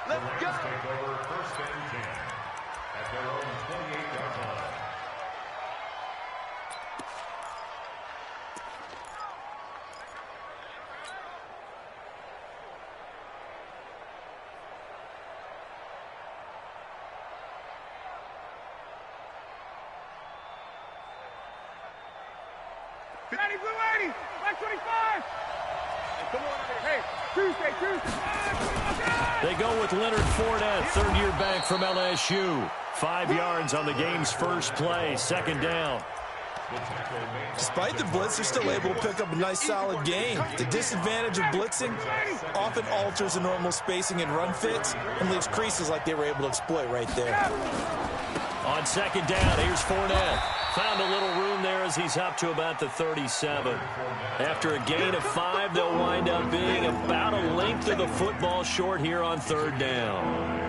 Let's go. Take over first and 10 at their own 28-yard line. They go with Leonard Fournette, third-year back from LSU. 5 yards on the game's first play, second down. Despite the blitz, they're still able to pick up a nice, solid gain. The disadvantage of blitzing often alters the normal spacing and run fits and leaves creases like they were able to exploit right there. On second down, here's Fournette. Found a little room there as he's up to about the 37. After a gain of 5, they'll wind up being about a length of the football short here on third down.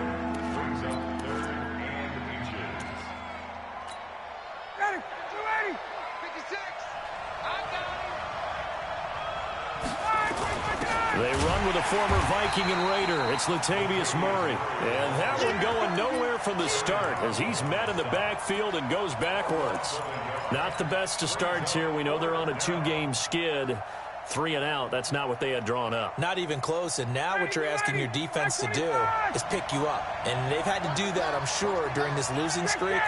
They run with a former Viking and Raider. It's Latavius Murray. And that one going nowhere from the start as he's met in the backfield and goes backwards. Not the best of starts here. We know they're on a 2-game skid. 3 and out. That's not what they had drawn up. Not even close. And now what you're asking your defense to do is pick you up. And they've had to do that, I'm sure, during this losing streak.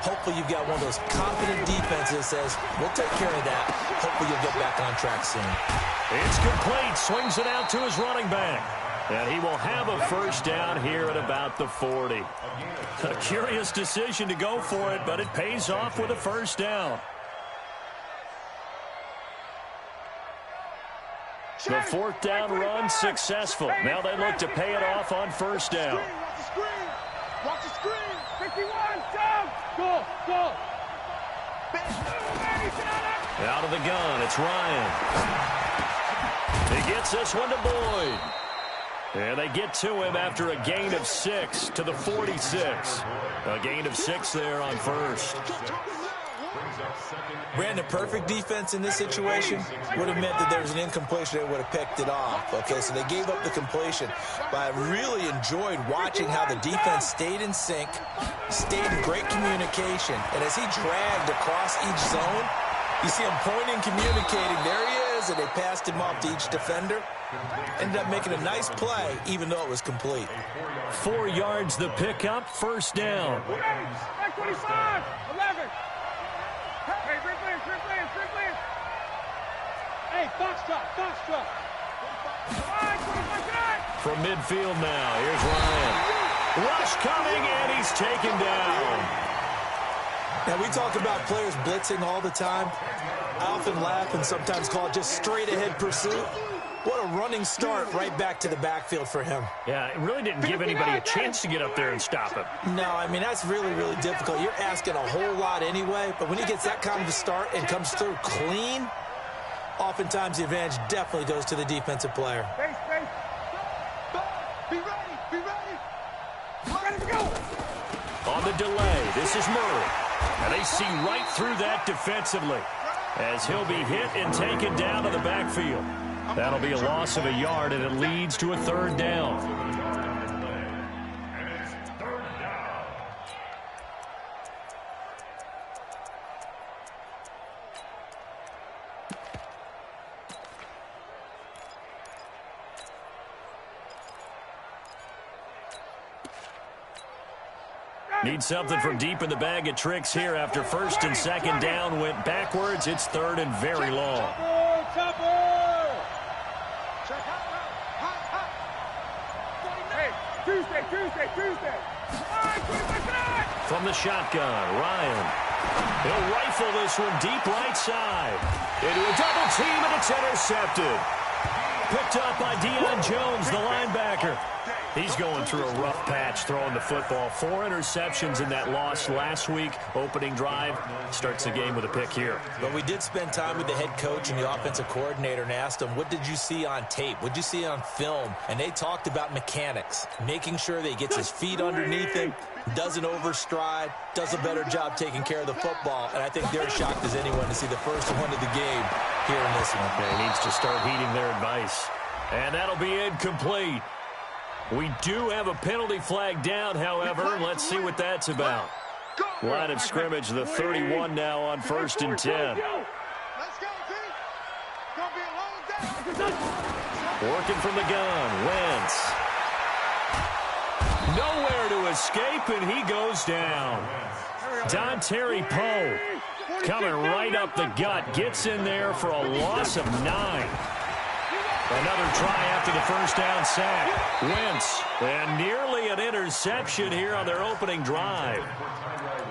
Hopefully you've got one of those confident defenses that says, we'll take care of that. Hopefully you'll get back on track soon. It's complete. Swings it out to his running back. And he will have a first down here at about the 40. A curious decision to go for it, but it pays off with a first down. The fourth down run successful. Now they look to pay it off on first down. Watch the screen. 51, down. Go. Out of the gun, it's Ryan. He gets this one to Boyd. And they get to him after a gain of 6 to the 46. A gain of 6 there on first. Brandon, perfect defense in this situation would have meant that there was an incompletion. They would have picked it off. Okay, so they gave up the completion. But I really enjoyed watching how the defense stayed in sync, stayed in great communication. And as he dragged across each zone, you see him pointing, communicating. There he is, and they passed him off to each defender. Ended up making a nice play, even though it was complete. 4 yards the pickup, first down. 25, 11. Hey, Strickland. Hey, box drop. From midfield now, here's Ryan. Rush coming, and he's taken down. Now, we talk about players blitzing all the time. I often laugh and sometimes call it just straight-ahead pursuit. What a running start right back to the backfield for him. Yeah, it really didn't give anybody a chance to get up there and stop him. No, I mean, that's really, really difficult. You're asking a whole lot anyway, but when he gets that kind of a start and comes through clean, oftentimes the advantage definitely goes to the defensive player. Be ready. Ready to go. On the delay, this is Murray. And they see right through that defensively as he'll be hit and taken down to the backfield. That'll be a loss of a yard, and it leads to a third down. Need something from deep in the bag of tricks here after first and second down went backwards. It's third and very long. Tuesday. From the shotgun, Ryan. He'll rifle this one deep right side. Into a double team, and it's intercepted. Picked up by Deion Jones, the linebacker. He's going through a rough patch throwing the football. 4 interceptions in that loss last week. Opening drive starts the game with a pick here. But we did spend time with the head coach and the offensive coordinator and asked them, what did you see on tape? What did you see on film? And they talked about mechanics, making sure that he gets his feet underneath him, doesn't overstride, does a better job taking care of the football. And I think they're shocked as anyone to see the first one of the game here in this one. He needs to start heeding their advice. And that'll be incomplete. We do have a penalty flag down, however. Let's see what that's about. Line of scrimmage, the 31 now on 1st and 10. Let's go, T. Gonna be a long day. Working from the gun, Wentz. Nowhere to escape, and he goes down. Dontari Poe coming right up the gut, gets in there for a loss of 9. Another try after the first down sack. Wentz, and nearly an interception here on their opening drive.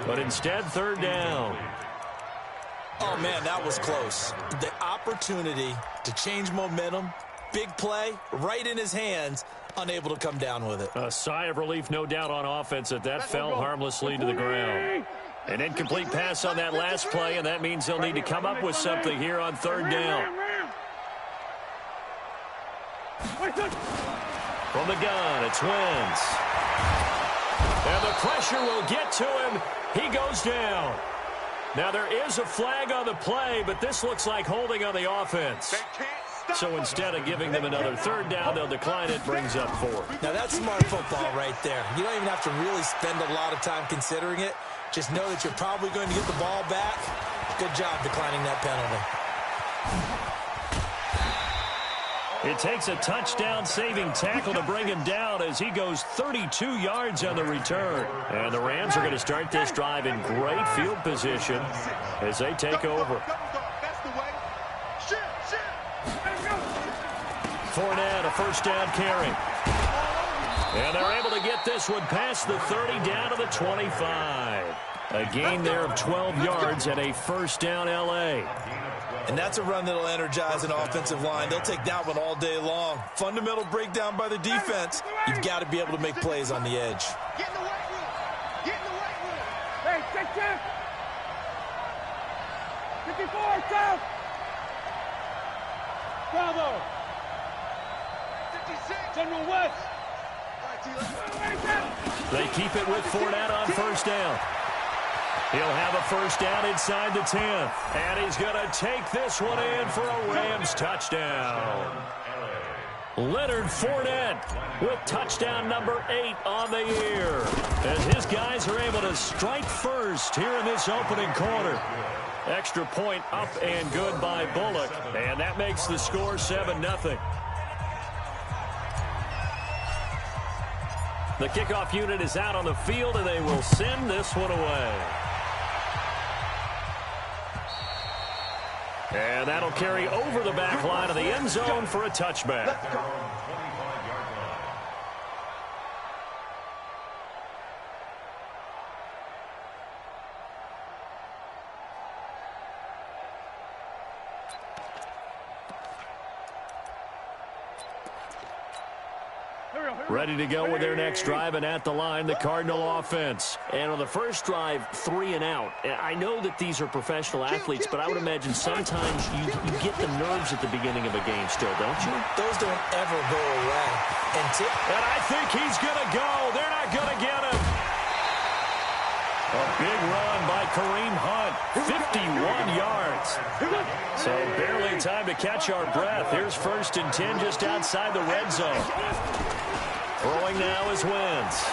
But instead, 3rd down. Oh, man, that was close. The opportunity to change momentum, big play, right in his hands, unable to come down with it. A sigh of relief, no doubt, on offense that fell harmlessly to the ground. An incomplete pass on that last play, and that means they'll need to come up with something here on 3rd down. From the gun, it's Wentz. And the pressure will get to him. He goes down. Now, there is a flag on the play, but this looks like holding on the offense. So instead of giving them another 3rd down, they'll decline it, brings up 4. Now, that's smart football right there. You don't even have to really spend a lot of time considering it. Just know that you're probably going to get the ball back. Good job declining that penalty. It takes a touchdown-saving tackle to bring him down as he goes 32 yards on the return. And the Rams are going to start this drive in great field position as they take over. Fournette, a first down carry. And they're able to get this one past the 30 down to the 25. A gain there of 12 yards and a first down L.A. And that's a run that'll energize an offensive line. They'll take that one all day long. Fundamental breakdown by the defense. You've got to be able to make plays on the edge. Get in the weight room. Get in the weight room. Hey, check, check. 54, south. Bravo. 56. General West. They keep it with Fournette on first down. He'll have a first down inside the 10th. And he's going to take this one in for a Rams touchdown. Leonard Fournette with touchdown number 8 on the year. As his guys are able to strike first here in this opening quarter. Extra point up and good by Bullock. And that makes the score 7-0. The kickoff unit is out on the field, and they will send this one away. And that'll carry over the back line of the end zone for a touchback. Ready to go with their next drive, and at the line, the Cardinal offense. And on the first drive, 3 and out. I know that these are professional athletes, but I would imagine sometimes you get the nerves at the beginning of a game still, don't you? Those don't ever go away. And I think he's going to go. They're not going to get him. A big run by Kareem Hunt, 51 yards. So barely time to catch our breath. Here's 1st and 10 just outside the red zone. Throwing now is Wentz.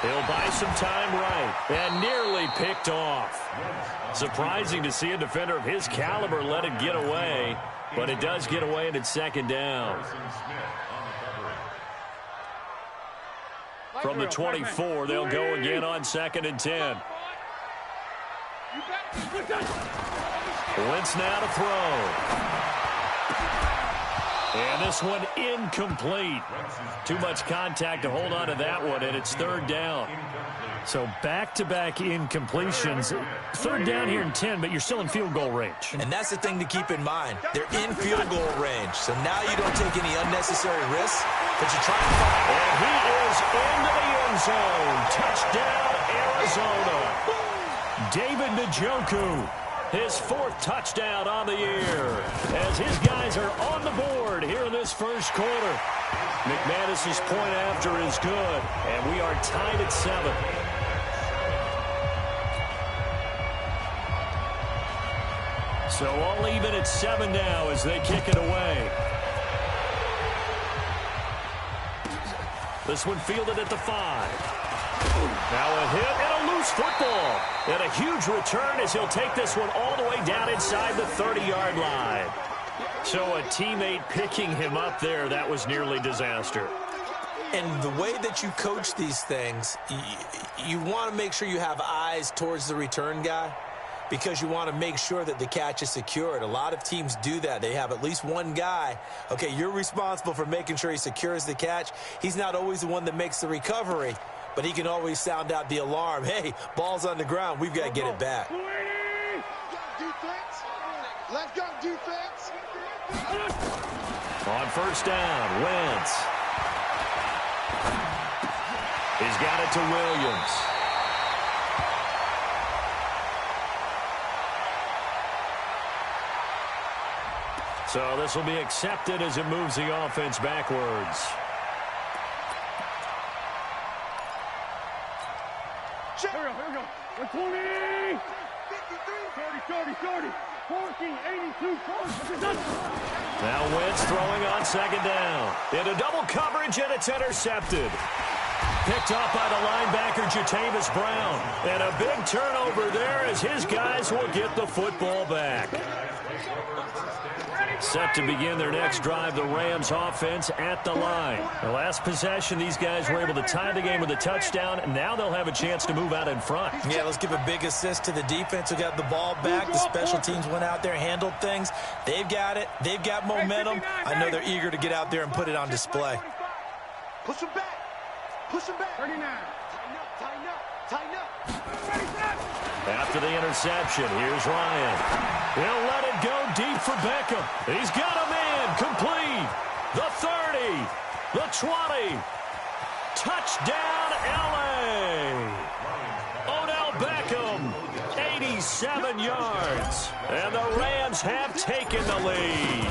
He'll buy some time right and nearly picked off. Surprising to see a defender of his caliber let it get away, but it does get away and it's 2nd down. From the 24, they'll go again on 2nd and 10. Wentz now to throw. And this one incomplete. Too much contact to hold on to that one, and it's 3rd down. So back-to-back incompletions. 3rd down here in 10, but you're still in field goal range. And that's the thing to keep in mind. They're in field goal range. So now you don't take any unnecessary risks, but you try and find. And he is into the end zone. Touchdown, Arizona. David Njoku, his 4th touchdown on the year, as his guys are on the board here in this first quarter. McManus's point after is good, and we are tied at 7. So all even at 7 now as they kick it away. This one fielded at the 5. Now a hit and a loose football. And a huge return as he'll take this one all the way down inside the 30-yard line. So a teammate picking him up there, that was nearly disaster. And the way that you coach these things, you want to make sure you have eyes towards the return guy because you want to make sure that the catch is secured. A lot of teams do that. They have at least one guy. Okay, you're responsible for making sure he secures the catch. He's not always the one that makes the recovery, but he can always sound out the alarm. Hey, ball's on the ground. We've got to get it back. Defense. Let's go, defense. On first down, Wentz. He's got it to Williams. So this will be accepted as it moves the offense backwards. Here we go. 20. 53. 30. 14, 82, 40. Now Wentz throwing on second down. Into double coverage, and it's intercepted. Picked up by the linebacker, Jatavis Brown. And a big turnover there as his guys will get the football back. Set to begin their next drive, the Rams offense at the line. The last possession, these guys were able to tie the game with a touchdown, and now they'll have a chance to move out in front. Yeah, let's give a big assist to the defense who got the ball back. The special teams went out there, handled things. They've got it. They've got momentum. I know they're eager to get out there and put it on display. Push him back. Push him back. 39. Tighten up, tighten up, tighten up. After the interception, here's Ryan. He'll let it go deep for Beckham. He's got a man complete. The 30, the 20. Touchdown, L.A. Odell Beckham, 87 yards. And the Rams have taken the lead.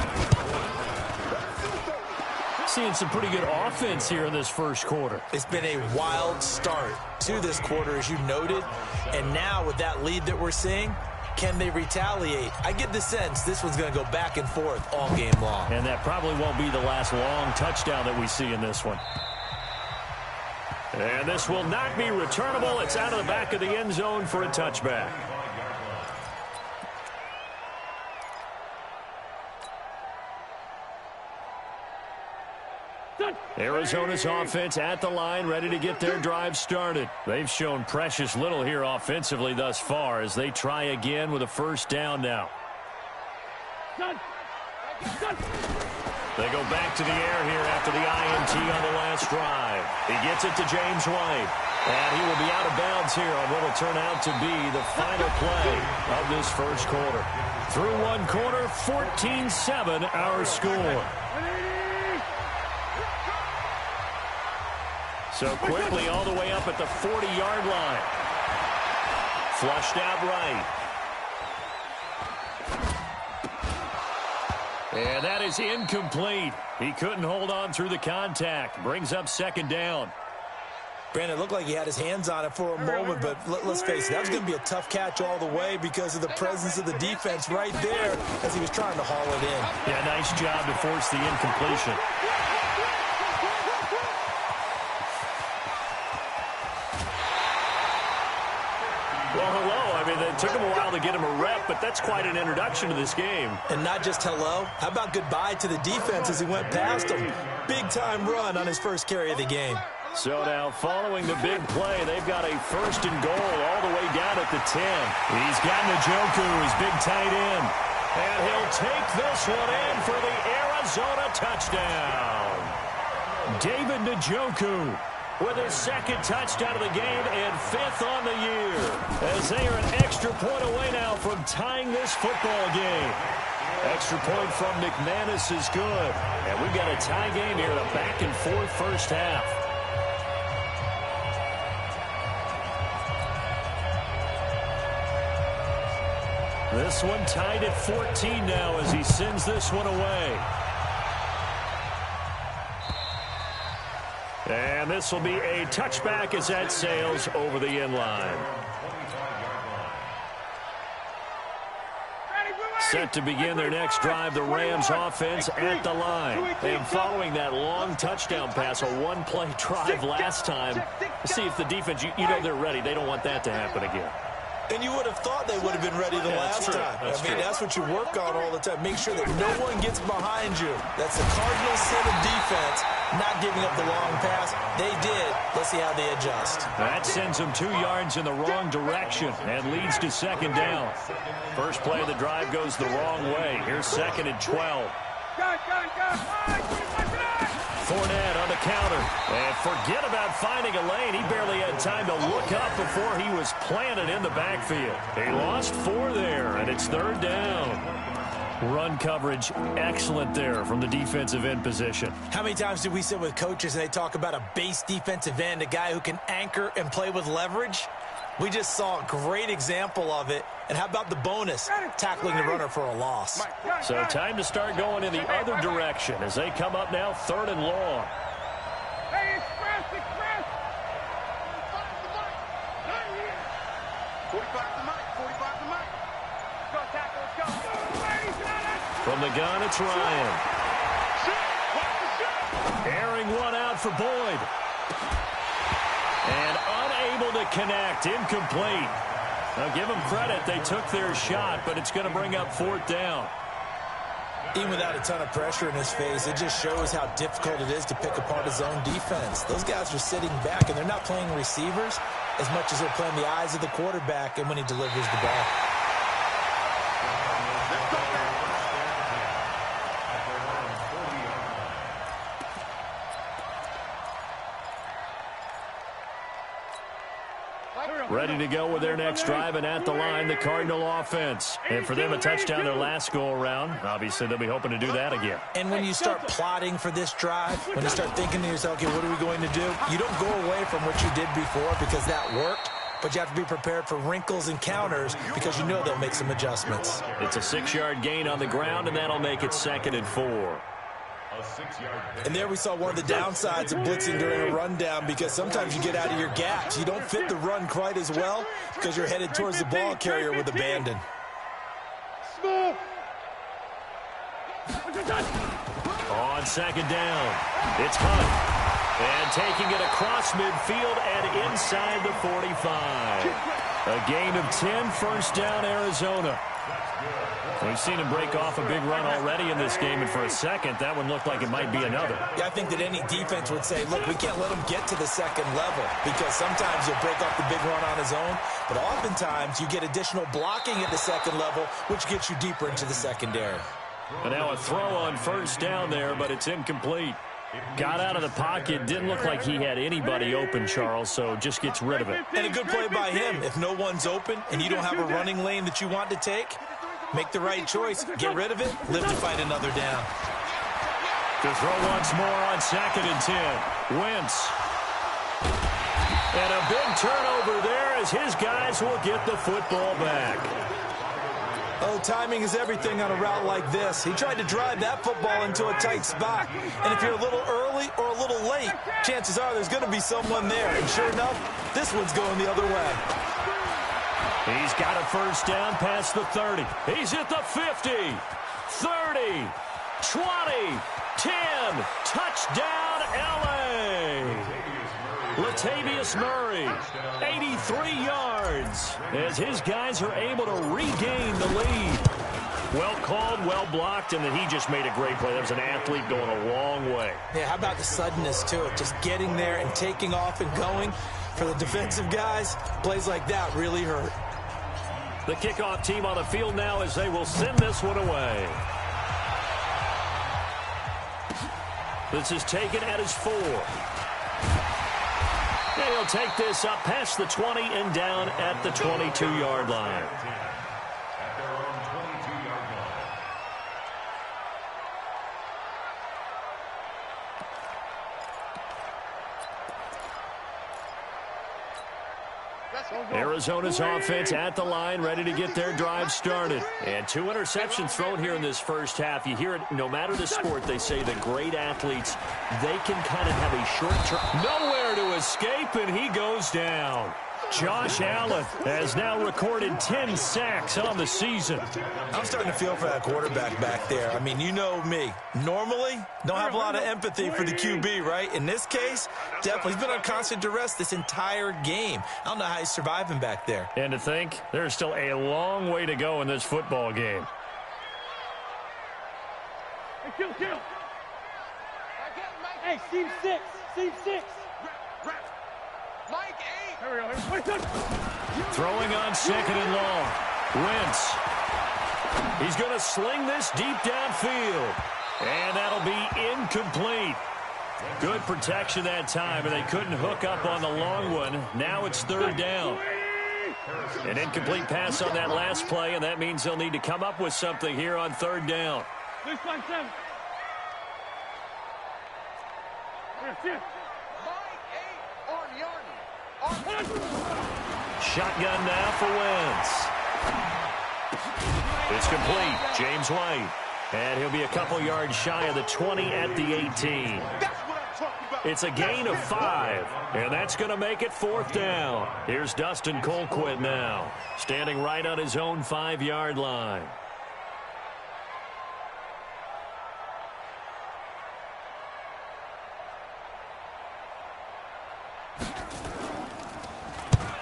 Seeing some pretty good offense here in this first quarter. It's been a wild start to this quarter, as you noted. And now with that lead that we're seeing, can they retaliate? I get the sense this one's going to go back and forth all game long. And that probably won't be the last long touchdown that we see in this one. And this will not be returnable. It's out of the back of the end zone for a touchback. Arizona's offense at the line, ready to get their drive started. They've shown precious little here offensively thus far as they try again with a first down now. They go back to the air here after the INT on the last drive. He gets it to James White. And he will be out of bounds here on what will turn out to be the final play of this first quarter. Through one quarter, 14-7 our score. So quickly all the way up at the 40-yard line. Flushed out right. And that is incomplete. He couldn't hold on through the contact. Brings up second down. Brandon, it looked like he had his hands on it for a moment, but let's face it, that was going to be a tough catch all the way because of the presence of the defense right there as he was trying to haul it in. Yeah, nice job to force the incompletion. Well, hello. I mean, it took him a while to get him a rep, but that's quite an introduction to this game. And not just hello. How about goodbye to the defense as he went past him? Big-time run on his first carry of the game. So now, following the big play, they've got a first and goal all the way down at the 10. He's got Njoku, his big tight end. And he'll take this one in for the Arizona touchdown. David Njoku with his second touchdown of the game and fifth on the year, as they are an extra point away now from tying this football game. Extra point from McManus is good. And we've got a tie game here in a back-and-forth first half. This one tied at 14 now as he sends this one away. And this will be a touchback as that sails over the end line. Set to begin their next drive, the Rams offense at the line. And following that long touchdown pass, a one-play drive last time, see if the defense, you know they're ready. They don't want that to happen again. And you would have thought they would have been ready the last time. That's what you work on all the time. Make sure that no one gets behind you. That's the cardinal sin of defense, not giving up the long pass. They did. Let's see how they adjust. That sends them 2 yards in the wrong direction and leads to second down. First play of the drive goes the wrong way. Here's 2nd and 12. Fournette on the counter. And forget about finding a lane. He barely had time to look up before he was planted in the backfield. He lost 4 there, and it's 3rd down. Run coverage excellent there from the defensive end position. How many times do we sit with coaches and they talk about a base defensive end, a guy who can anchor and play with leverage? We just saw a great example of it. And how about the bonus, tackling the runner for a loss? So time to start going in the other direction as they come up now 3rd and long. Hey, express. 45 to Mike. Go tackle, let's go. From the gun, it's Ryan. Airing one out for Boyd. And unable to connect, incomplete. Now give them credit, they took their shot, but it's going to bring up 4th down. Even without a ton of pressure in his face, it just shows how difficult it is to pick apart his own defense. Those guys are sitting back, and they're not playing receivers as much as they're playing the eyes of the quarterback and when he delivers the ball. Ready to go with their next drive, and at the line, the Cardinal offense. And for them, a touchdown their last go-around. Obviously, they'll be hoping to do that again. And when you start plotting for this drive, when you start thinking to yourself, okay, what are we going to do? You don't go away from what you did before because that worked, but you have to be prepared for wrinkles and counters because you know they'll make some adjustments. It's a 6-yard gain on the ground, and that'll make it 2nd and 4. And there we saw one of the downsides of blitzing during a rundown because sometimes you get out of your gaps. You don't fit the run quite as well because you're headed towards the ball carrier with abandon. On 2nd down, it's Hunt. And taking it across midfield and inside the 45. A gain of 10, 1st down, Arizona. We've seen him break off a big run already in this game, and for a second, that one looked like it might be another. Yeah, I think that any defense would say, look, we can't let him get to the 2nd level because sometimes he'll break off the big run on his own, but oftentimes you get additional blocking at the 2nd level, which gets you deeper into the secondary. And now a throw on 1st down there, but it's incomplete. Got out of the pocket, didn't look like he had anybody open, Charles, so just gets rid of it. And a good play by him. If no one's open and you don't have a running lane that you want to take, make the right choice, get rid of it, live to fight another down. To throw once more on 2nd and 10. Wentz. And a big turnover there as his guys will get the football back. Oh, timing is everything on a route like this. He tried to drive that football into a tight spot. And if you're a little early or a little late, chances are there's going to be someone there. And sure enough, this one's going the other way. He's got a 1st down past the 30. He's at the 50, 30, 20, 10. Touchdown, L.A. Latavius Murray, 83 yards, as his guys are able to regain the lead. Well called, well blocked, and then he just made a great play. That was an athlete going a long way. Yeah, how about the suddenness to it? Just getting there and taking off and going. For the defensive guys, plays like that really hurt. The kickoff team on the field now as they will send this one away. This is taken at his 4. He'll take this up past the 20 and down at the 22-yard line. At their own 22-yard line. Arizona's offense at the line, ready to get their drive started. And 2 interceptions thrown here in this first half. You hear it, no matter the sport, they say the great athletes, they can kind of have a short term. Nowhere to escape, and he goes down. Josh Allen has now recorded 10 sacks on the season. I'm starting to feel for that quarterback back there. I mean, you know me. Normally, don't have a lot of empathy for the QB, right? In this case, definitely. He's been on constant duress this entire game. I don't know how he's surviving back there. And to think, there's still a long way to go in this football game. Kill. Hey, seam 6. Mike 8. There we go. Throwing on second and long. Wentz. He's going to sling this deep downfield. And that'll be incomplete. Good protection that time, and they couldn't hook up on the long one. Now it's third down. An incomplete pass on that last play, and that means they'll need to come up with something here on third down. Shotgun now for Wentz. It's complete. James White. And he'll be a couple yards shy of the 20 at the 18. It's a gain of 5, and that's going to make it fourth down. Here's Dustin Colquitt now, standing right on his own 5-yard line.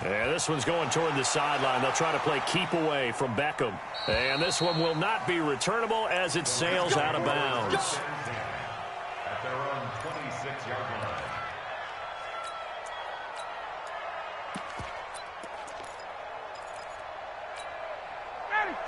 And this one's going toward the sideline. They'll try to play keep away from Beckham. And this one will not be returnable as it sails out of bounds. At their own 26-yard line.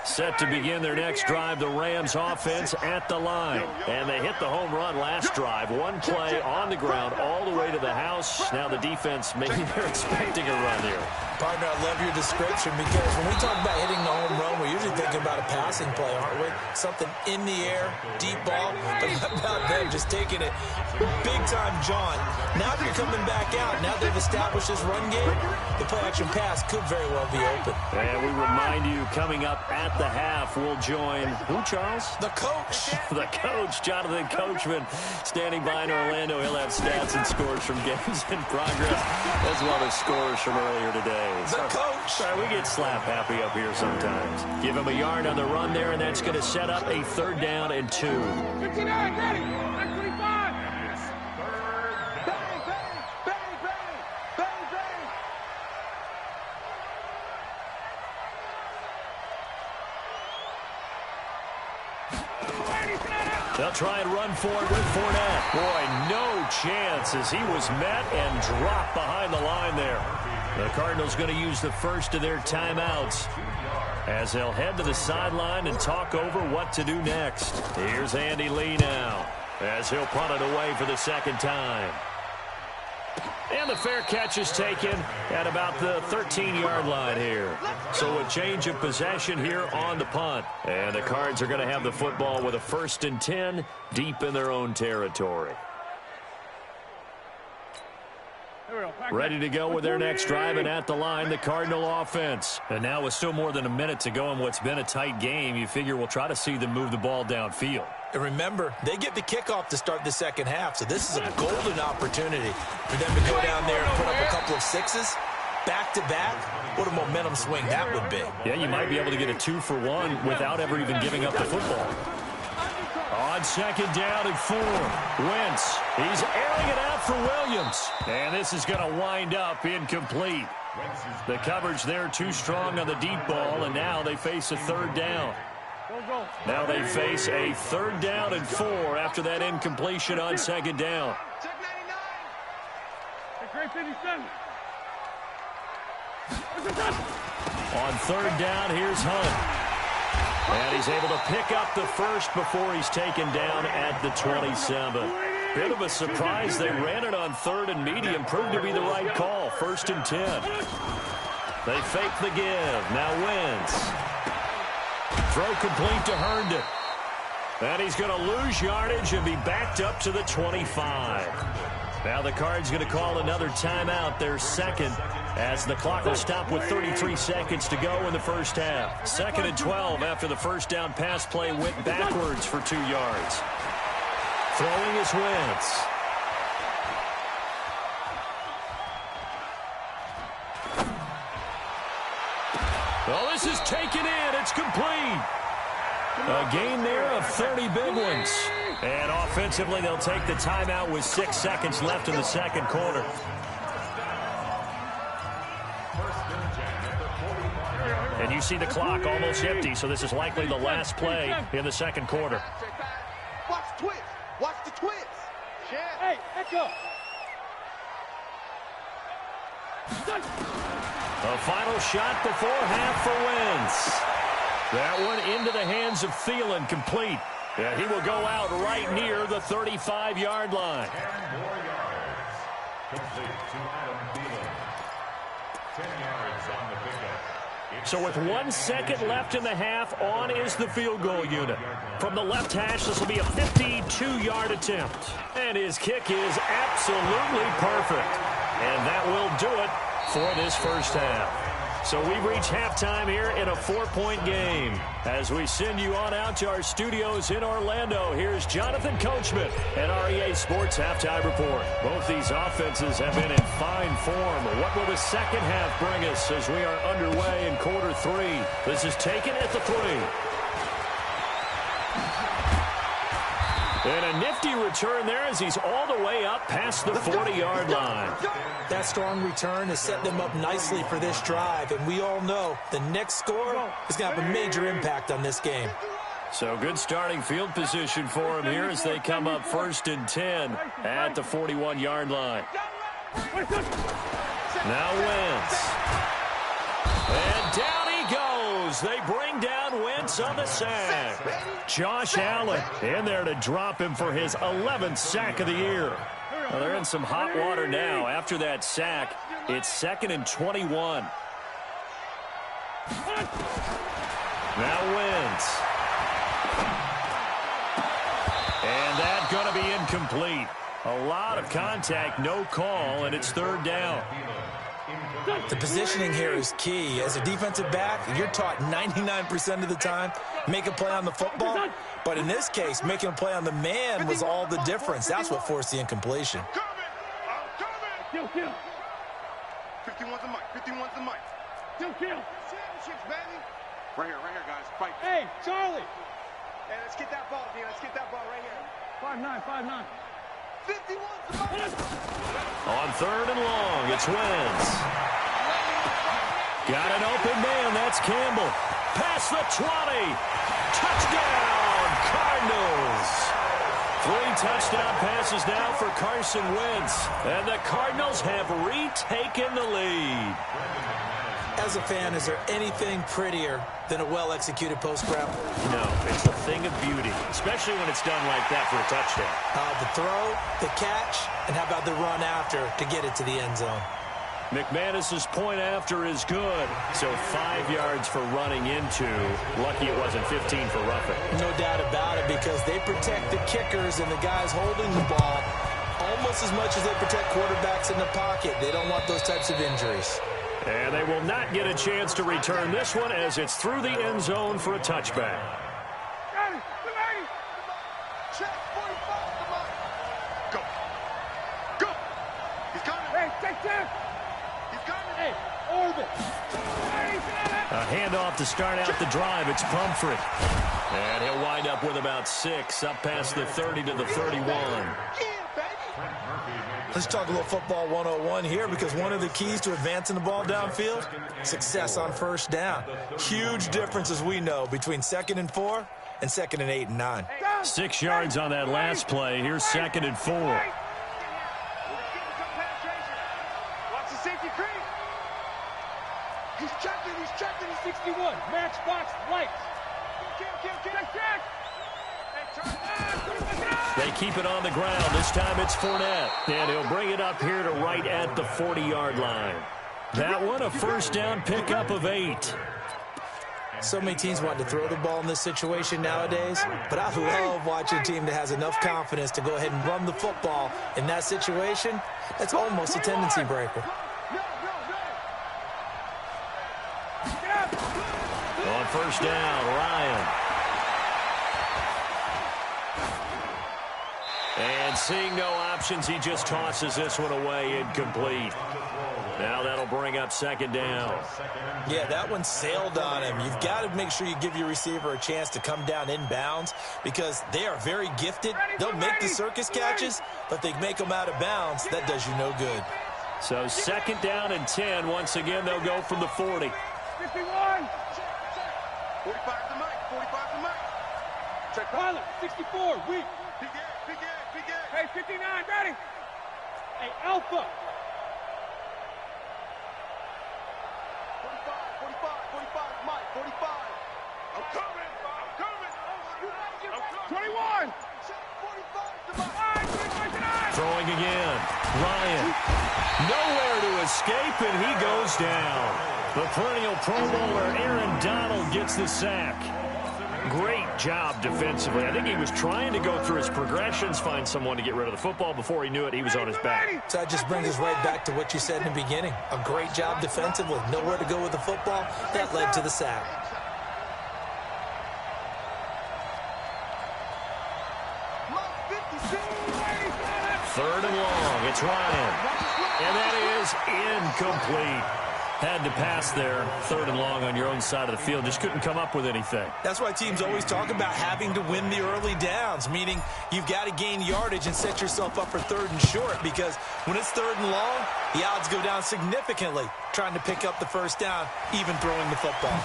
Set to begin their next drive, the Rams offense at the line. And they hit the home run last drive. One play on the ground all the way to the house. Now the defense, maybe they're expecting a run here. Partner, I love your description because when we talk about hitting the home run, we're usually thinking about a passing play, aren't we? Something in the air, deep ball. But how about them just taking it big-time jaunt. Now they're coming back out. Now they've established this run game. The play-action pass could very well be open. And we remind you, coming up at the half, we'll join, who, Charles? The coach. The coach, Jonathan Coachman, standing by in Orlando. He'll have stats and scores from games in progress, as well as scores from earlier today. The coach. Sorry, we get slap happy up here sometimes. Give him a yard on the run there, and that's going to set up a third down and 2. 59, ready. 25. They'll try and run for it with Fournette. Boy, no chance as he was met and dropped behind the line there. The Cardinals going to use the first of their timeouts as they'll head to the sideline and talk over what to do next. Here's Andy Lee now as he'll punt it away for the second time. And the fair catch is taken at about the 13-yard line here. So a change of possession here on the punt. And the Cards are going to have the football with a 1st and 10 deep in their own territory. Ready to go with their next drive, and at the line, the Cardinal offense. And now with still more than a minute to go in what's been a tight game, you figure we'll try to see them move the ball downfield. And remember, they get the kickoff to start the second half, so this is a golden opportunity for them to go down there and put up a couple of sixes back-to-back. What a momentum swing that would be. Yeah, you might be able to get a 2-for-1 without ever even giving up the football. On second down and 4, Wentz. He's airing it out for Williams. And this is going to wind up incomplete. The coverage there too strong on the deep ball, and now they face a third down. Now they face a 3rd down and 4 after that incompletion on second down. On 3rd down, here's Hunt. And he's able to pick up the first before he's taken down at the 27. Bit of a surprise. They ran it on 3rd and medium. Proved to be the right call. 1st and 10. They fake the give. Now Wentz. Throw complete to Herndon. And he's going to lose yardage and be backed up to the 25. Now the Cards going to call another timeout, their second, as the clock will stop with 33 seconds to go in the first half. 2nd and 12 after the first down pass play went backwards for 2 yards. Throwing is Wentz. Oh, this is taken in. It's complete. A gain there of 30 big ones. And offensively, they'll take the timeout with 6 seconds left in the second quarter. And you see the clock almost empty, so this is likely the last play in the second quarter. Watch the twist. Watch the twist. Hey, let's go. A final shot before half for Wentz. That one into the hands of Thielen, complete. And he will go out right near the 35-yard line. 10 more yards. Complete to Adam Thielen. 10 yards on the pickup. So with 1 second left in the half, on is the field goal unit. From the left hash, this will be a 52-yard attempt. And his kick is absolutely perfect. And that will do it for this first half. So we've reached halftime here in a 4-point game. As we send you on out to our studios in Orlando, here's Jonathan Coachman at REA Sports Halftime Report. Both these offenses have been in fine form. What will the second half bring us as we are underway in quarter 3? This is taken at the 3. And a nifty return there as he's all the way up past the 40-yard line. That strong return has set them up nicely for this drive, and we all know the next score is going to have a major impact on this game. So good starting field position for him here as they come up 1st and 10 at the 41-yard line. Now Wentz. And down he goes. They bring down Wentz on the sack. Josh Allen in there to drop him for his 11th sack of the year. Well, they're in some hot water now. After that sack, it's 2nd and 21. Now Wentz. And that's going to be incomplete. A lot of contact, no call, and it's 3rd down. The positioning here is key. As a defensive back, you're taught 99% of the time, make a play on the football. But in this case, making a play on the man was all the difference. That's what forced the incompletion. Kill. 51's the mic. 51's the mic. Kill. Championships, baby. Right here, guys. Fight. Hey, Charlie. Hey, let's get that ball, D. Let's get that ball right here. 5'9". 51's the mic. On 3rd and long, it's Wentz. Got an open man. That's Campbell. Past the 20. Touchdown, Cardinals. 3 touchdown passes now for Carson Wentz. And the Cardinals have retaken the lead. As a fan, is there anything prettier than a well-executed post grab? No, it's a thing of beauty, especially when it's done like that for a touchdown. The throw, the catch, and how about the run after to get it to the end zone? McManus's point after is good. So 5 yards for running into. Lucky it wasn't 15 for roughing. No doubt about it, because they protect the kickers and the guys holding the ball almost as much as they protect quarterbacks in the pocket. They don't want those types of injuries. And they will not get a chance to return this one as it's through the end zone for a touchback. Check 45. Go. He's coming. Hey, take 10. He's coming. Hey, orbit. A handoff to start out the drive. It's Pumphrey. And he'll wind up with about 6 up past the 30 to the 31. Yeah, baby. Let's talk a little football 101 here, because one of the keys to advancing the ball downfield, success on 1st down. Huge difference, as we know, between 2nd and 4 and 2nd and 8 and 9. 6 yards on that last play. Here's 2nd and 4. Watch the safety creep. He's checking. He's 61. Match box lights. Kill. They keep it on the ground. This time it's Fournette. And he'll bring it up here to right at the 40-yard line. That one, a 1st down pickup of 8. So many teams want to throw the ball in this situation nowadays, but I love watching a team that has enough confidence to go ahead and run the football in that situation. That's almost a tendency breaker. On 1st down, Ryan. And seeing no options, he just tosses this one away, incomplete. Now that'll bring up second down. Yeah, that one sailed on him. You've got to make sure you give your receiver a chance to come down inbounds because they are very gifted. They'll make the circus catches, but they make them out of bounds. That does you no good. So second down and 10. Once again, they'll go from the 40. 51. 45 to Mike. 45 to Mike. Check pilot. 64. Weak. Big A. Hey, 59. Ready. Hey, Alpha. 45, Mike, 45. I'm coming. 21. 45 to Mike. Throwing again. Ryan. Nowhere to escape, and he goes down. The perennial Pro Bowler Aaron Donald gets the sack. Great job defensively. I think he was trying to go through his progressions, find someone to get rid of the football. Before he knew it, he was on his back. So that just brings us right back to what you said in the beginning. A great job defensively. Nowhere to go with the football. That led to the sack. Third and long. It's Ryan. And that is incomplete. Had to pass there. Third and long on your own side of the field. Just couldn't come up with anything. That's why teams always talk about having to win the early downs, meaning you've got to gain yardage and set yourself up for third and short because when it's third and long, the odds go down significantly trying to pick up the first down, even throwing the football.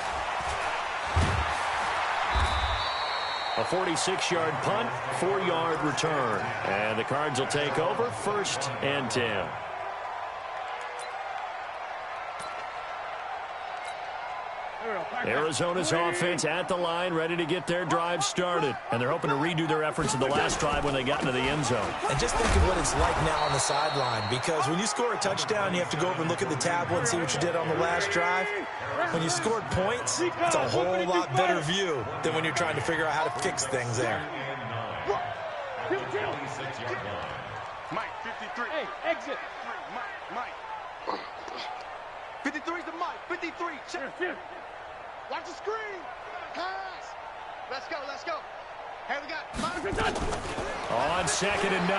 A 46-yard punt, 4-yard return. And the Cards will take over first and 10. Arizona's offense at the line, ready to get their drive started. And they're hoping to redo their efforts in the last drive when they got into the end zone. And just think of what it's like now on the sideline, because when you score a touchdown, you have to go over and look at the tablet and see what you did on the last drive. When you scored points, it's a whole lot better view than when you're trying to figure out how to fix things there. Mike, 53. Hey, exit. Mike. 53 to Mike. 53. Check. Watch the screen. Pass. Let's go. Hey, we got On second and 9,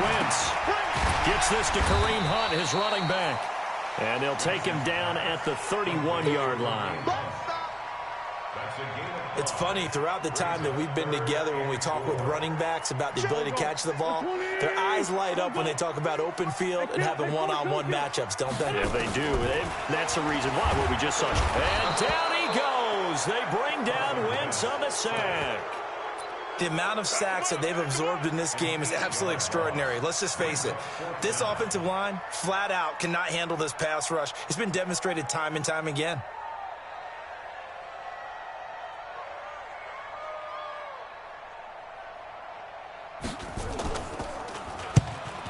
Wentz gets this to Kareem Hunt, his running back. And they'll take him down at the 31-yard line. It's funny, throughout the time that we've been together, when we talk with running backs about the ability to catch the ball, their eyes light up when they talk about open field and having one-on-one matchups, don't they? Yeah, they do. That's the reason why, what we just saw. And down he goes. They bring down Wentz on the sack. The amount of sacks that they've absorbed in this game is absolutely extraordinary. Let's just face it. This offensive line, flat out, cannot handle this pass rush. It's been demonstrated time and time again.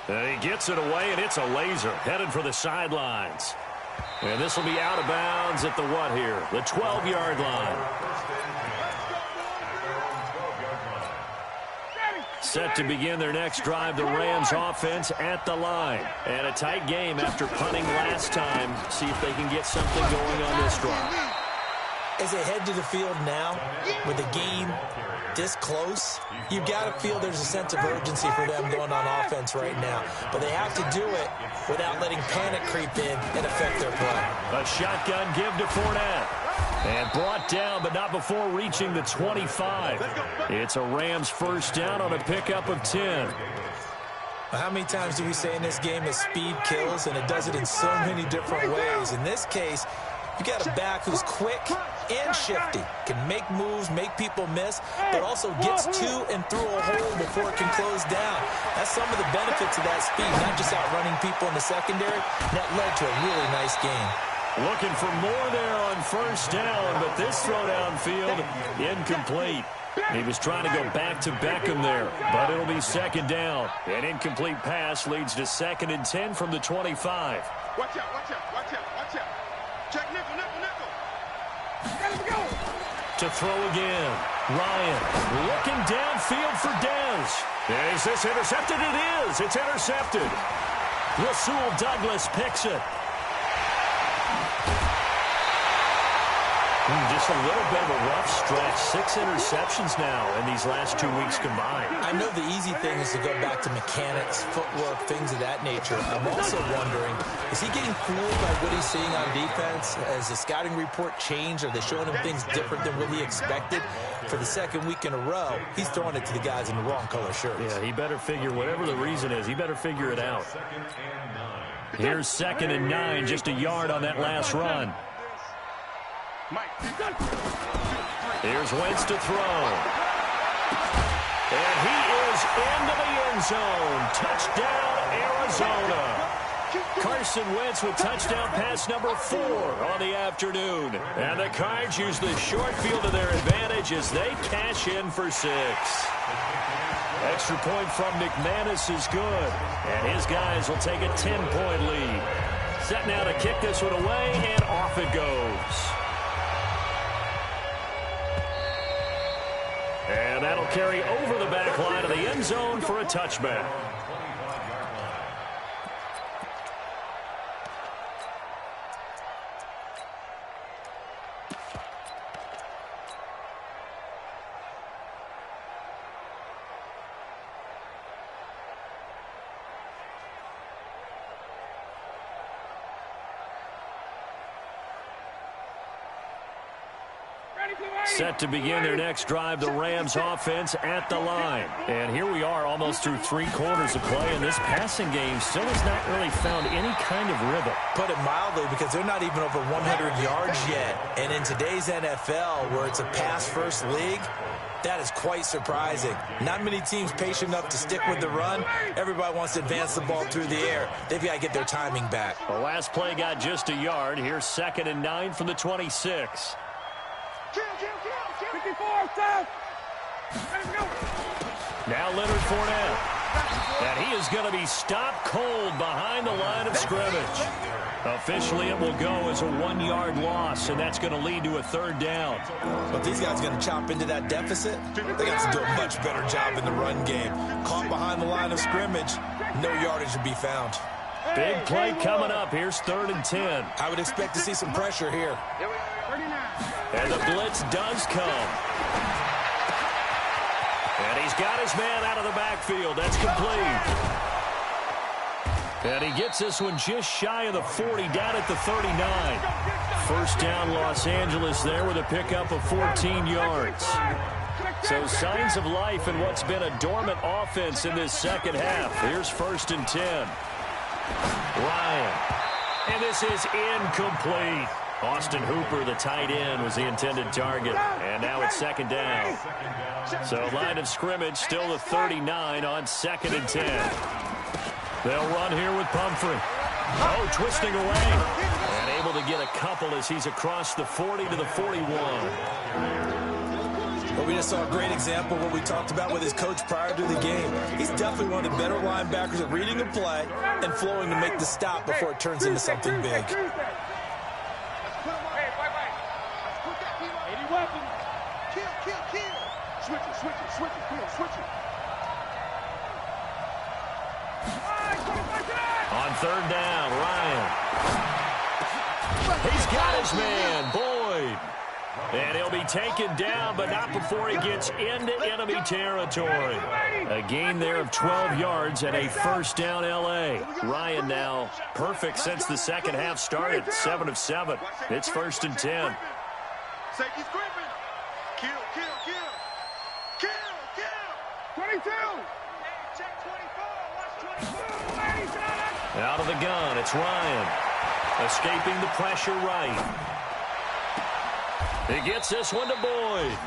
And he gets it away, and it's a laser headed for the sidelines. And this will be out of bounds at the what here? The 12-yard line. Set to begin their next drive, the Rams offense at the line. And a tight game after punting last time. See if they can get something going on this drive. As they head to the field now, with the game this close, you've got to feel there's a sense of urgency for them going on offense right now. But they have to do it without letting panic creep in and affect their play. A shotgun give to Fournette. And brought down, but not before reaching the 25. It's a Rams first down on a pickup of 10. How many times do we say in this game that speed kills, and it does it in so many different ways? In this case, you got a back who's quick and shifty, can make moves, make people miss, but also gets to and through a hole before it can close down. That's some of the benefits of that speed, not just outrunning people in the secondary. That led to a really nice game. Looking for more there on first down, but this throw downfield, incomplete. He was trying to go back to Beckham there, but it'll be second down. An incomplete pass leads to second and 10 from the 25. Watch out. Check nickel. To throw again, Ryan looking downfield for Dez. Is this intercepted? It is. It's intercepted. Rasul Douglas picks it. Just a little bit of a rough stretch. 6 interceptions now in these last 2 weeks combined. I know the easy thing is to go back to mechanics, footwork, things of that nature. I'm also wondering, is he getting fooled by what he's seeing on defense? Has the scouting report changed? Are they showing him things different than what he expected? For the second week in a row, he's throwing it to the guys in the wrong color shirts. Yeah, he better figure, whatever the reason is, he better figure it out. Here's 2nd and 9, just a yard on that last run. Here's Wentz to throw. And he is into the end zone. Touchdown, Arizona. Carson Wentz with touchdown pass number 4 on the afternoon. And the Cards use the short field to their advantage as they cash in for 6. Extra point from McManus is good. And his guys will take a 10-point lead. Set now to kick this one away, and off it goes. And that'll carry over the back line of the end zone for a touchback. Set to begin their next drive, the Rams offense at the line. And here we are almost through 3 quarters of play, and this passing game still has not really found any kind of rhythm. Put it mildly, because they're not even over 100 yards yet. And in today's NFL, where it's a pass-first league, that is quite surprising. Not many teams patient enough to stick with the run. Everybody wants to advance the ball through the air. They've got to get their timing back. The last play got just a yard. Here's 2nd and 9 from the 26. 54, south. Now Leonard Fournette. And he is going to be stopped cold behind the line of scrimmage. Officially, it will go as a 1-yard loss, and that's going to lead to a 3rd down. But these guys are going to chop into that deficit. They got to do a much better job in the run game. Caught behind the line of scrimmage, no yardage to be found. Big play coming up. Here's 3rd and 10. I would expect to see some pressure here. And the blitz does come. And he's got his man out of the backfield. That's complete. And he gets this one just shy of the 40, down at the 39. 1st down, Los Angeles there with a pickup of 14 yards. So signs of life in what's been a dormant offense in this second half. Here's 1st and 10. Ryan. And this is incomplete. Austin Hooper, the tight end, was the intended target. And now it's 2nd down. So line of scrimmage, still the 39 on 2nd and 10. They'll run here with Pumphrey. Oh, twisting away. And able to get a couple as he's across the 40 to the 41. Well, we just saw a great example of what we talked about with his coach prior to the game. He's definitely one of the better linebackers at reading a play and flowing to make the stop before it turns into something big. On 3rd down, Ryan. He's got his man, Boyd. And he'll be taken down, but not before he gets into enemy territory. A gain there of 12 yards and a 1st down L.A. Ryan now perfect since the second half started, 7 of 7. It's 1st and 10. Safety's gripping. Kill. 22. Check 24. Watch 24. Out of the gun, it's Ryan. Escaping the pressure right. He gets this one to Boyd.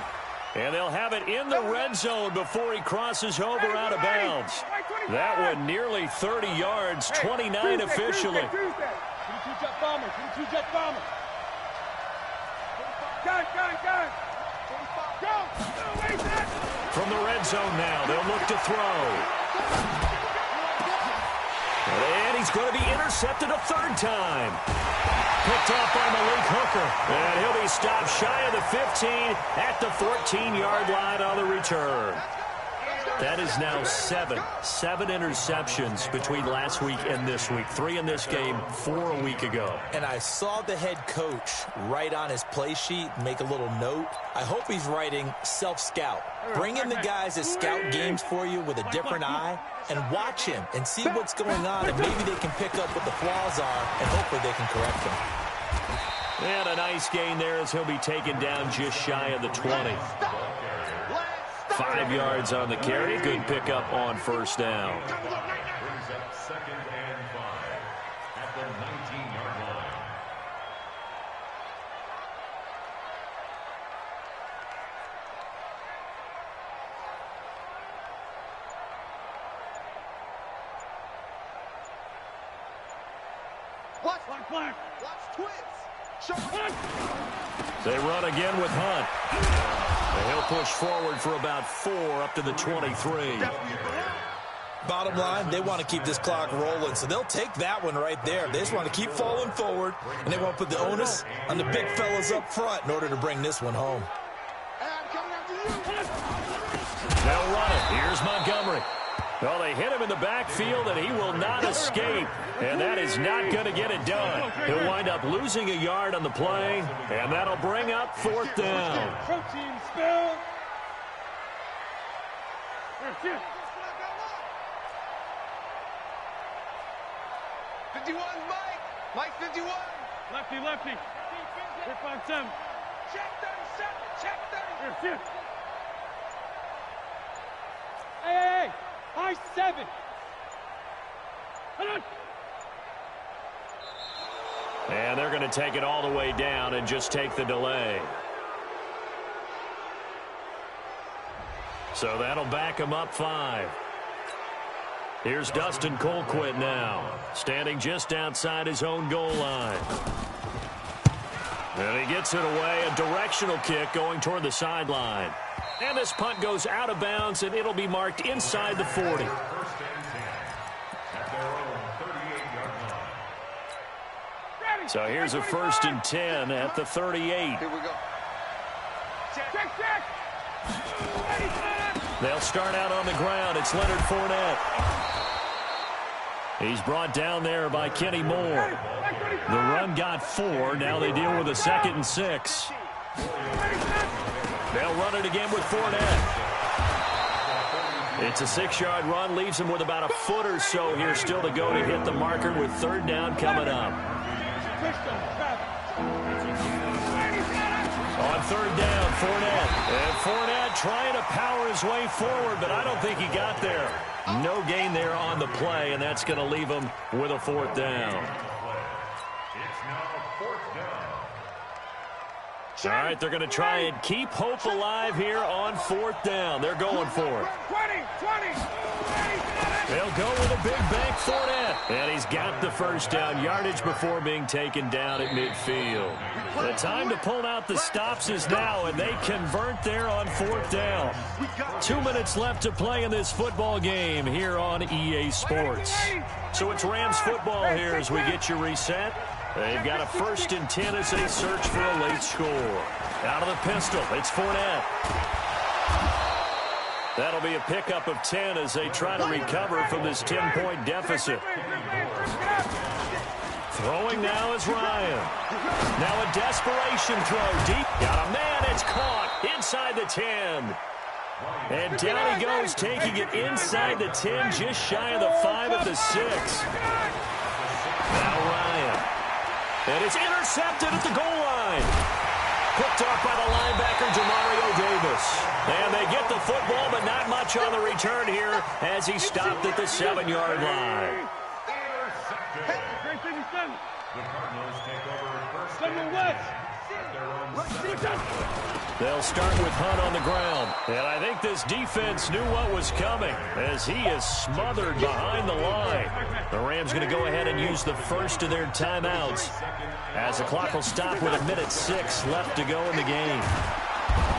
And they'll have it in the red zone before he crosses over out of bounds. That one nearly 30 yards, 29 officially. 22-jet bomber, 22-jet bomber. Got it. Go! From the red zone now, they'll look to throw. And he's going to be intercepted a 3rd time. Picked off by Malik Hooker. And he'll be stopped shy of the 15 at the 14-yard line on the return. That is now seven interceptions between last week and this week. 3 in this game, 4 a week ago. And I saw the head coach write on his play sheet, make a little note. I hope he's writing self-scout. Bring in the guys that scout games for you with a different eye and watch him and see what's going on, and maybe they can pick up what the flaws are, and hopefully they can correct them. And a nice gain there as he'll be taken down just shy of the 20. 5 yards on the carry. Good pickup on first down. Brings up 2nd and 5 at the 19-yard line. Watch twins. They run again with Hunt. And he'll push forward for about 4 up to the 23. Bottom line, they want to keep this clock rolling, so they'll take that one right there. They just want to keep falling forward, and they want to put the onus on the big fellas up front in order to bring this one home. They'll run it. Here's Montgomery. Well, they hit him in the backfield, and he will not escape. And that is not going to get it done. He'll wind up losing a yard on the play, and that'll bring up 4th down. Protein spill. 51, Mike 51. Lefty. Hit 5-7. Check 37. Check 37. Hey. High 7. Hold on. And they're going to take it all the way down and just take the delay. So that'll back him up 5. Here's Dustin Colquitt now, standing just outside his own goal line. And he gets it away, a directional kick going toward the sideline. And this punt goes out of bounds, and it'll be marked inside the 40. So here's a 1st and 10 at the 38. Here we go. Check. They'll start out on the ground. It's Leonard Fournette. He's brought down there by Kenny Moore. The run got 4. Now they deal with a 2nd and 6. They'll run it again with Fournette. It's a 6-yard run. Leaves him with about a foot or so here still to go to hit the marker with 3rd down coming up. On 3rd down, Fournette. And Fournette trying to power his way forward, but I don't think he got there. No gain there on the play, and that's going to leave him with a 4th down. It's now 4th down. All right, they're going to try and keep hope alive here on 4th down. They're going for it. 20. They'll go with a big bank Fournette. And he's got the 1st down yardage before being taken down at midfield. The time to pull out the stops is now, and they convert there on 4th down. 2 minutes left to play in this football game here on EA Sports. So it's Rams football here as we get you reset. They've got a 1st and 10 as they search for a late score. Out of the pistol, it's Fournette. That'll be a pickup of 10 as they try to recover from this 10-point deficit. Throwing now is Ryan. Now a desperation throw deep. Got a man, it's caught inside the 10. And down he goes, taking it inside the 10, just shy of the 5 at the 6. Now Ryan. And it's intercepted at the goal line. Picked off by the linebacker, Demario Davis. And they get the football, but not much on the return here as he stopped at the 7-yard line. The Cardinals take over 1st Send and the West. 10. They'll start with Hunt on the ground. And I think this defense knew what was coming as he is smothered behind the line. The Rams going to go ahead and use the 1st of their timeouts as the clock will stop with 1:06 left to go in the game.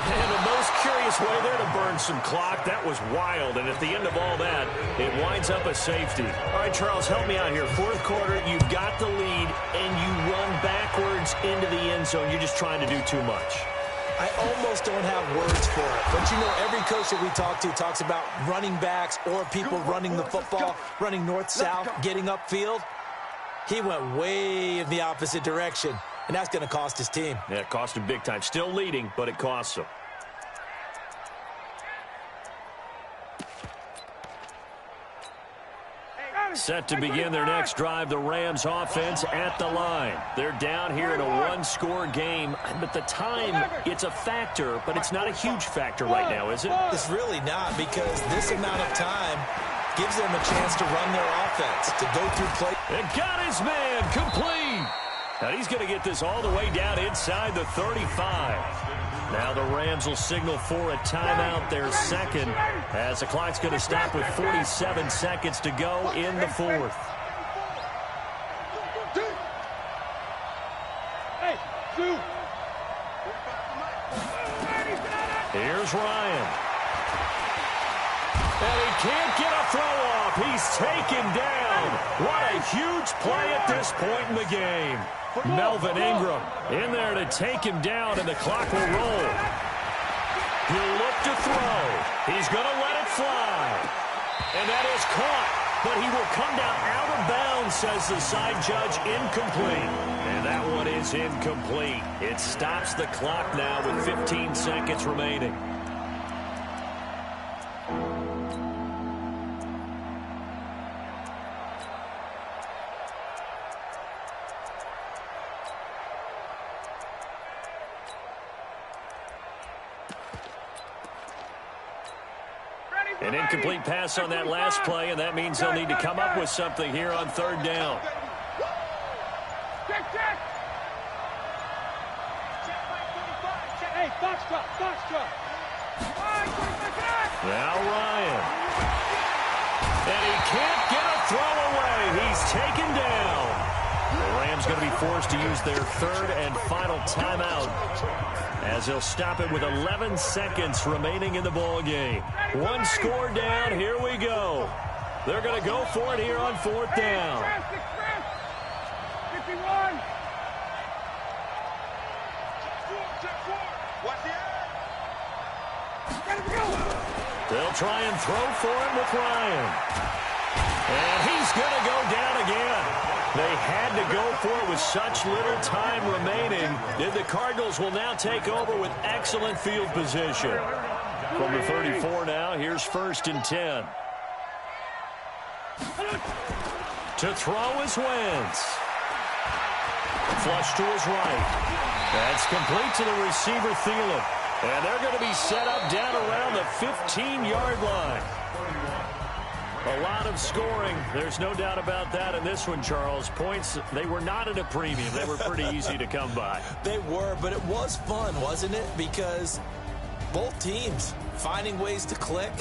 And the most curious way there to burn some clock. That was wild. And at the end of all that, it winds up a safety. All right, Charles, help me out here. 4th quarter, you've got the lead, and you run backwards into the end zone. You're just trying to do too much. I almost don't have words for it. But, you know, every coach that we talk to talks about running backs or people running the football, running north-south, getting upfield. He went way in the opposite direction, and that's going to cost his team. Yeah, it cost him big time. Still leading, but it costs him. Set to begin their next drive, the Rams offense at the line. They're down here in a one-score game, but the time, it's a factor, but it's not a huge factor right now, is it? It's really not, because this amount of time gives them a chance to run their offense, to go through play. And got his man complete. And he's going to get this all the way down inside the 35. Now the Rams will signal for a timeout, their second, as the clock's going to stop with 47 seconds to go in the fourth. Here's Ryan. And he can't get a throw off. He's taken down. What a huge play at this point in the game. Melvin Ingram in there to take him down, and the clock will roll. He'll look to throw. He's going to let it fly. And that is caught, but he will come down out of bounds, says the side judge. Incomplete. And that one is incomplete. It stops the clock now with 15 seconds remaining. An incomplete pass on that last play, and that means they'll need to come up with something here on third down. Hey, box drop. Now Ryan. And he can't get a throw away. He's taken down. The Rams going to be forced to use their third and final timeout, as they'll stop it with 11 seconds remaining in the ball game. One score down. Here we go. They're going to go for it here on fourth down. 51. They'll try and throw for him with Ryan. And he's going to go down again. They had to go for it with such little time remaining. And the Cardinals will now take over with excellent field position. From the 34 now, here's 1st and 10. To throw is Wentz. Flush to his right. That's complete to the receiver, Thielen. And they're going to be set up down around the 15-yard line. A lot of scoring. There's no doubt about that in this one, Charles. Points, they were not at a premium. They were pretty easy to come by. They were, but it was fun, wasn't it? Because both teams finding ways to click.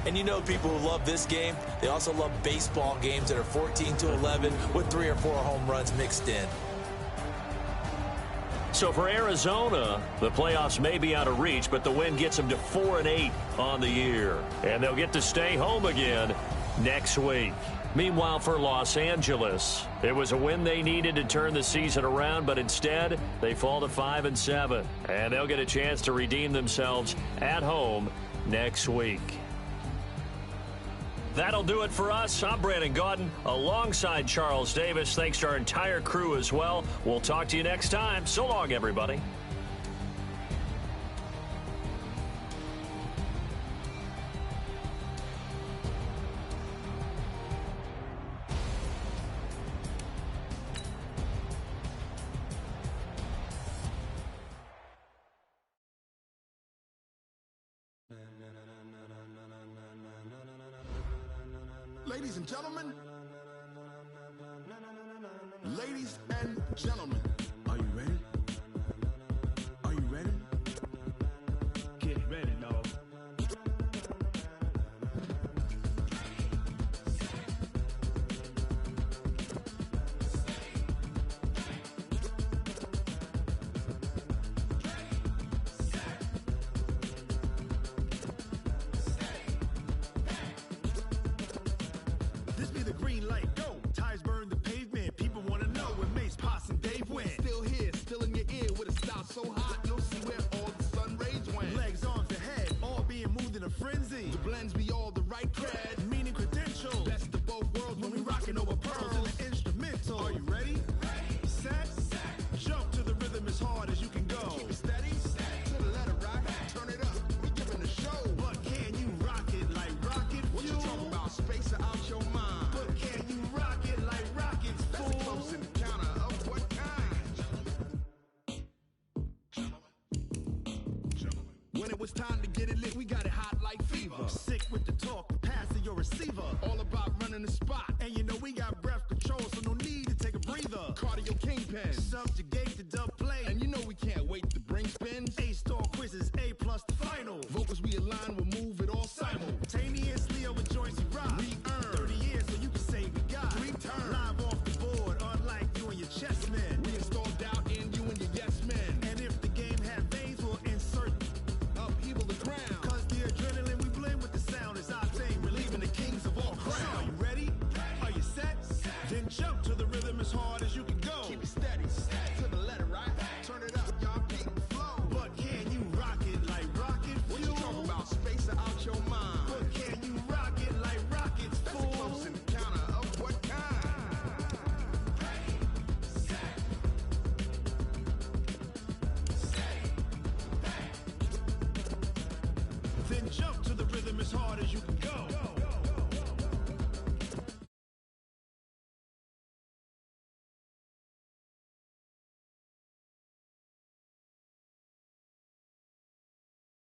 And you know people who love this game, they also love baseball games that are 14-11 with 3 or 4 home runs mixed in. So for Arizona, the playoffs may be out of reach, but the win gets them to 4-8 on the year. And they'll get to stay home again next week. Meanwhile, for Los Angeles, it was a win they needed to turn the season around, but instead they fall to 5-7. And they'll get a chance to redeem themselves at home next week. That'll do it for us. I'm Brandon Gaudin alongside Charles Davis. Thanks to our entire crew as well. We'll talk to you next time. So long, everybody. Ladies and gentlemen, are you ready? Are you ready? Get ready, dog. This be the green light, go. Tires burn the pavement. People want to know when Mace, Potts, and Dave win. Still it's time to get it lit. We got it hot like fever. Sick with the talk, passing your receiver. All about running the spot. And you know we got breath control, so no need to take a breather. Cardio kingpin, subjugate the dub play. And you know we can't wait to bring spins. Ace